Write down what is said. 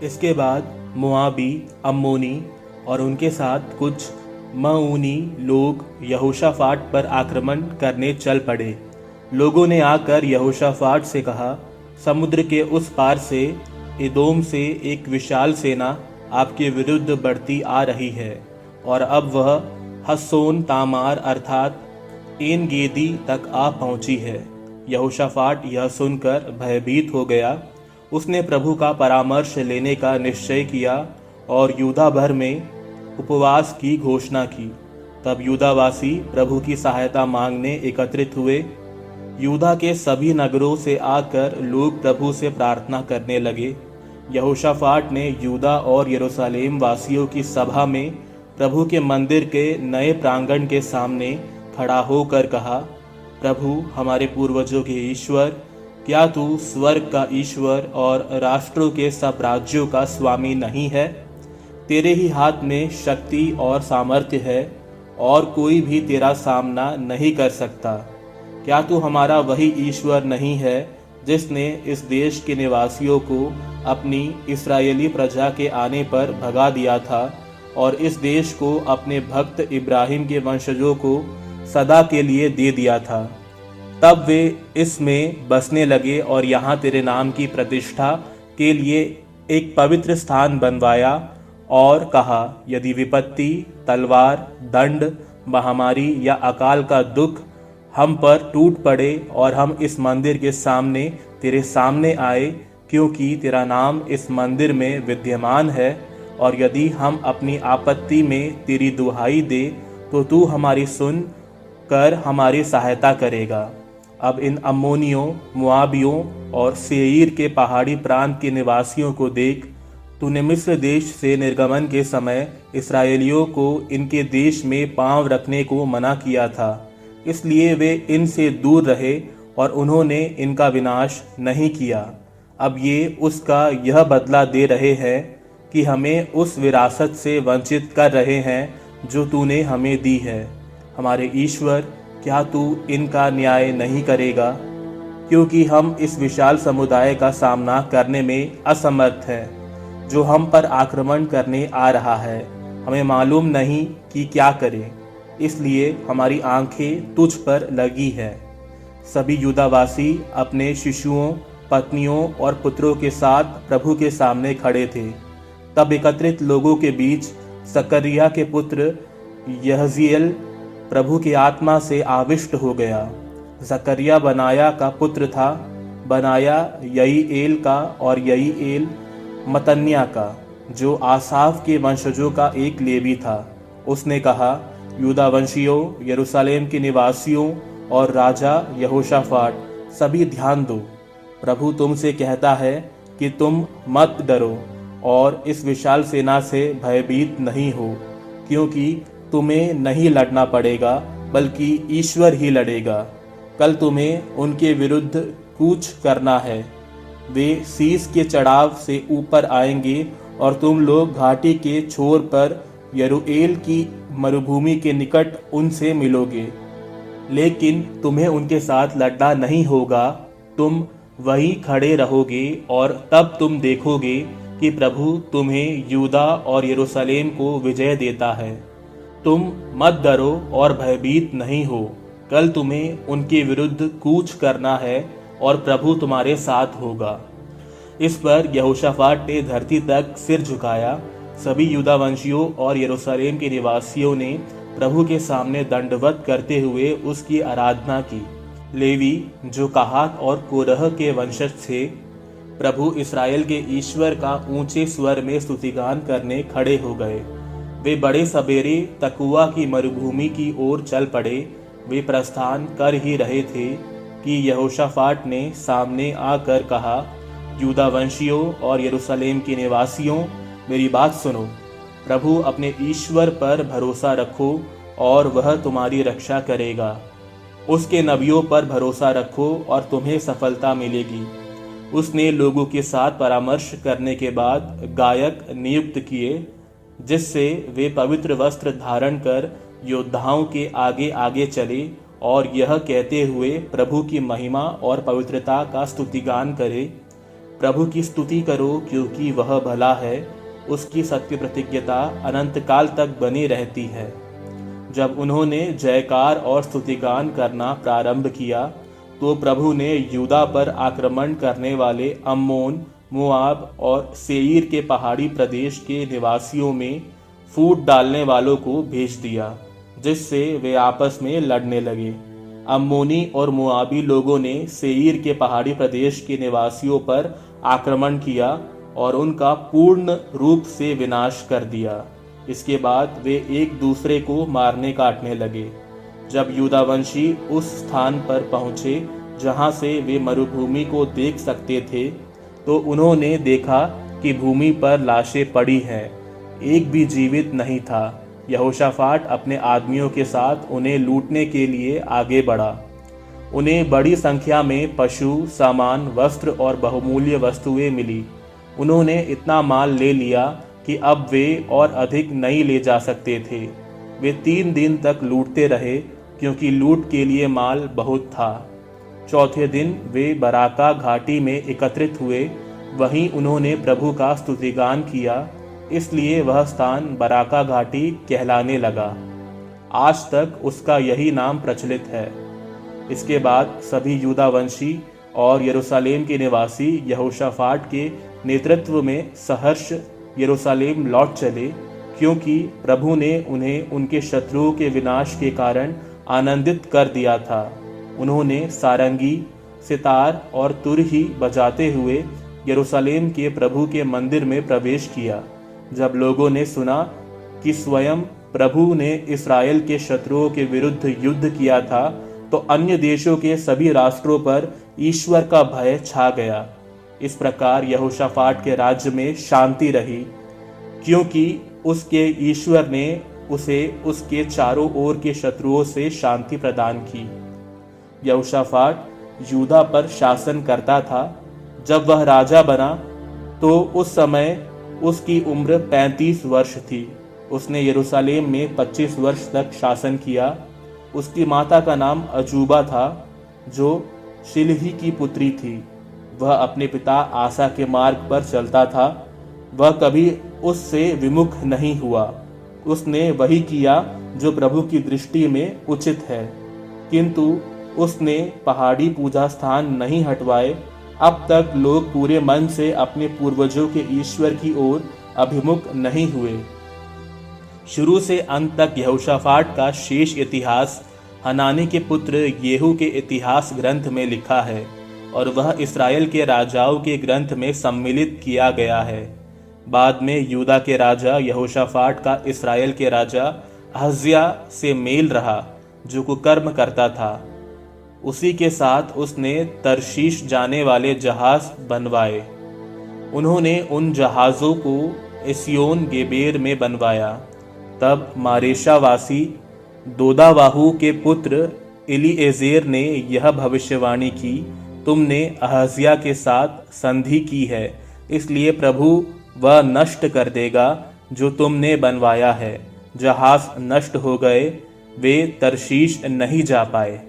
इसके बाद मोआबी, अम्मोनी और उनके साथ कुछ मऊनी लोग यहोशाफाट पर आक्रमण करने चल पड़े। लोगों ने आकर यहोशाफाट से कहा, समुद्र के उस पार से एदोम से एक विशाल सेना आपके विरुद्ध बढ़ती आ रही है और अब वह हस्सोन तामार अर्थात एन गेदी तक आ पहुंची है। यहोशाफाट यह सुनकर भयभीत हो गया। उसने प्रभु का परामर्श लेने का निश्चय किया और यूदा भर में उपवास की घोषणा की। तब यूदावासी प्रभु की सहायता मांगने एकत्रित हुए। यूदा के सभी नगरों से आकर लोग प्रभु से प्रार्थना करने लगे। यहोशाफाट ने यूदा और यरूशलेम वासियों की सभा में प्रभु के मंदिर के नए प्रांगण के सामने खड़ा होकर कहा, प्रभु हमारे पूर्वजों के ईश्वर, क्या तू स्वर्ग का ईश्वर और राष्ट्रों के सब राज्यों का स्वामी नहीं है? तेरे ही हाथ में शक्ति और सामर्थ्य है और कोई भी तेरा सामना नहीं कर सकता। क्या तू हमारा वही ईश्वर नहीं है जिसने इस देश के निवासियों को अपनी इस्राएली प्रजा के आने पर भगा दिया था और इस देश को अपने भक्त इब्राहिम के वंशजों को सदा के लिए दे दिया था? तब वे इसमें बसने लगे और यहाँ तेरे नाम की प्रतिष्ठा के लिए एक पवित्र स्थान बनवाया और कहा, यदि विपत्ति, तलवार, दंड, महामारी या अकाल का दुख हम पर टूट पड़े और हम इस मंदिर के सामने तेरे सामने आए, क्योंकि तेरा नाम इस मंदिर में विद्यमान है, और यदि हम अपनी आपत्ति में तेरी दुहाई दे तो तू हमारी सुन कर हमारी सहायता करेगा। अब इन अम्मोनियों, मुआबियों और सेईर के पहाड़ी प्रांत के निवासियों को देख। तूने मिस्र देश से निर्गमन के समय इस्राएलियों को इनके देश में पांव रखने को मना किया था, इसलिए वे इनसे दूर रहे और उन्होंने इनका विनाश नहीं किया। अब ये उसका यह बदला दे रहे हैं कि हमें उस विरासत से वंचित कर रहे हैं जो तूने हमें दी है। हमारे ईश्वर, क्या तू इनका न्याय नहीं करेगा? क्योंकि हम इस विशाल समुदाय का सामना करने में असमर्थ हैं जो हम पर आक्रमण करने आ रहा है। हमें मालूम नहीं कि क्या करें, इसलिए हमारी आंखें तुझ पर लगी है। सभी यूदावासी अपने शिशुओं, पत्नियों और पुत्रों के साथ प्रभु के सामने खड़े थे। तब एकत्रित लोगों के बीच सकरिया के पुत्र यहजीएल प्रभु की आत्मा से आविष्ट हो गया। जकरिया बनाया का पुत्र था, बनाया यईएल का और यईएल मतन्या का, जो आसाफ के वंशजों का एक लेवी था। उसने कहा, यूदा वंशियों, यरूशलेम के निवासियों और राजा यहोशाफाट, सभी ध्यान दो। प्रभु तुमसे कहता है कि तुम मत डरो और इस विशाल सेना से भयभीत नहीं हो, क्योंकि तुम्हें नहीं लड़ना पड़ेगा बल्कि ईश्वर ही लड़ेगा। कल तुम्हें उनके विरुद्ध कूच करना है। वे शीश के चढ़ाव से ऊपर आएंगे और तुम लोग घाटी के छोर पर यरूएल की मरुभूमि के निकट उनसे मिलोगे, लेकिन तुम्हें उनके साथ लड़ना नहीं होगा। तुम वहीं खड़े रहोगे और तब तुम देखोगे कि प्रभु तुम्हें यूदा और यरूशलेम को विजय देता है। तुम मत डरो और भयभीत नहीं हो। कल तुम्हें उनके विरुद्ध कूच करना है और प्रभु तुम्हारे साथ होगा। इस पर यहोशाफाट ने धरती तक सिर झुकाया। सभी यूदावंशियों और यरूशलेम के निवासियों ने प्रभु के सामने दंडवत करते हुए उसकी आराधना की। लेवी, जो कहात और कोरह के वंशज थे, प्रभु इस्राएल के ईश्वर का ऊंचे स्वर में स्तुतिगान करने खड़े हो गए। वे बड़े सबेरे तकुआ की मरुभूमि की ओर चल पड़े। वे प्रस्थान कर ही रहे थे कि यहोशाफाट ने सामने आकर कहा, यूदावंशियों और यरूशलेम के निवासियों, मेरी बात सुनो। प्रभु अपने ईश्वर पर भरोसा रखो और वह तुम्हारी रक्षा करेगा। उसके नबियों पर भरोसा रखो और तुम्हें सफलता मिलेगी। उसने लोगों के साथ परामर्श करने के बाद गायक नियुक्त किए, जिससे वे पवित्र वस्त्र धारण कर योद्धाओं के आगे आगे चले और यह कहते हुए प्रभु की महिमा और पवित्रता का स्तुतिगान करे, प्रभु की स्तुति करो क्योंकि वह भला है, उसकी सत्य प्रतिज्ञता अनंत काल तक बनी रहती है। जब उन्होंने जयकार और स्तुतिगान करना प्रारंभ किया तो प्रभु ने यूदा पर आक्रमण करने वाले अम्मोन, मोआब और सेईर के पहाड़ी प्रदेश के निवासियों में फूट डालने वालों को भेज दिया, जिससे वे आपस में लड़ने लगे। अम्मोनी और मोआबी लोगों ने सेईर के पहाड़ी प्रदेश के निवासियों पर आक्रमण किया और उनका पूर्ण रूप से विनाश कर दिया। इसके बाद वे एक दूसरे को मारने काटने लगे। जब यूदावंशी उस स्थान पर पहुंचे जहां से वे मरुभूमि को देख सकते थे, तो उन्होंने देखा कि भूमि पर लाशें पड़ी हैं, एक भी जीवित नहीं था। यहोशाफाट अपने आदमियों के साथ उन्हें लूटने के लिए आगे बढ़ा। उन्हें बड़ी संख्या में पशु, सामान, वस्त्र और बहुमूल्य वस्तुएं मिली। उन्होंने इतना माल ले लिया कि अब वे और अधिक नहीं ले जा सकते थे। वे 3 दिन तक लूटते रहे क्योंकि लूट के लिए माल बहुत था। चौथे दिन वे बराका घाटी में एकत्रित हुए। वहीं उन्होंने प्रभु का स्तुतिगान किया, इसलिए वह स्थान बराका घाटी कहलाने लगा। आज तक उसका यही नाम प्रचलित है। इसके बाद सभी यूदावंशी और यरूशलेम के निवासी यहोशाफाट के नेतृत्व में सहर्ष यरूशलेम लौट चले, क्योंकि प्रभु ने उन्हें उनके शत्रुओं के विनाश के कारण आनंदित कर दिया था। उन्होंने सारंगी, सितार और तुरही बजाते हुए यरूशलेम के प्रभु के मंदिर में प्रवेश किया। जब लोगों ने सुना कि स्वयं प्रभु ने इस्राएल के शत्रुओं के विरुद्ध युद्ध किया था, तो अन्य देशों के सभी राष्ट्रों पर ईश्वर का भय छा गया। इस प्रकार यहोशाफाट के राज्य में शांति रही, क्योंकि उसके ईश्वर ने उसे उसके चारों ओर के शत्रुओं से शांति प्रदान की। यहोशाफाट यूदा पर शासन करता था। जब वह राजा बना तो उस समय उसकी उम्र 35 वर्ष थी। उसने यरूशलेम में 25 वर्ष तक शासन किया। उसकी माता का नाम अजूबा था, जो शिलही की पुत्री थी। वह अपने पिता आसा के मार्ग पर चलता था। वह कभी उससे विमुख नहीं हुआ। उसने वही किया जो प्रभु की दृष्टि में उचित है, किंतु उसने पहाड़ी पूजा स्थान नहीं हटवाए। अब तक लोग पूरे मन से अपने पूर्वजों के ईश्वर की ओर अभिमुख नहीं हुए। शुरू से अंत तक यहोशाफाट का शेष इतिहास हनानी के पुत्र येहू के इतिहास ग्रंथ में लिखा है और वह इस्राएल के राजाओं के ग्रंथ में सम्मिलित किया गया है। बाद में यूदा के राजा यहोशाफाट का इस्राएल के राजा अहज्या से मेल रहा, जो कुकर्म करता था। उसी के साथ उसने तरशीश जाने वाले जहाज बनवाए। उन्होंने उन जहाज़ों को एसियोन गेबेर में बनवाया। तब मारेशावासी दोदावाहू के पुत्र एलीएजेर ने यह भविष्यवाणी की, तुमने अहज्या के साथ संधि की है, इसलिए प्रभु वह नष्ट कर देगा जो तुमने बनवाया है। जहाज नष्ट हो गए, वे तरशीश नहीं जा पाए।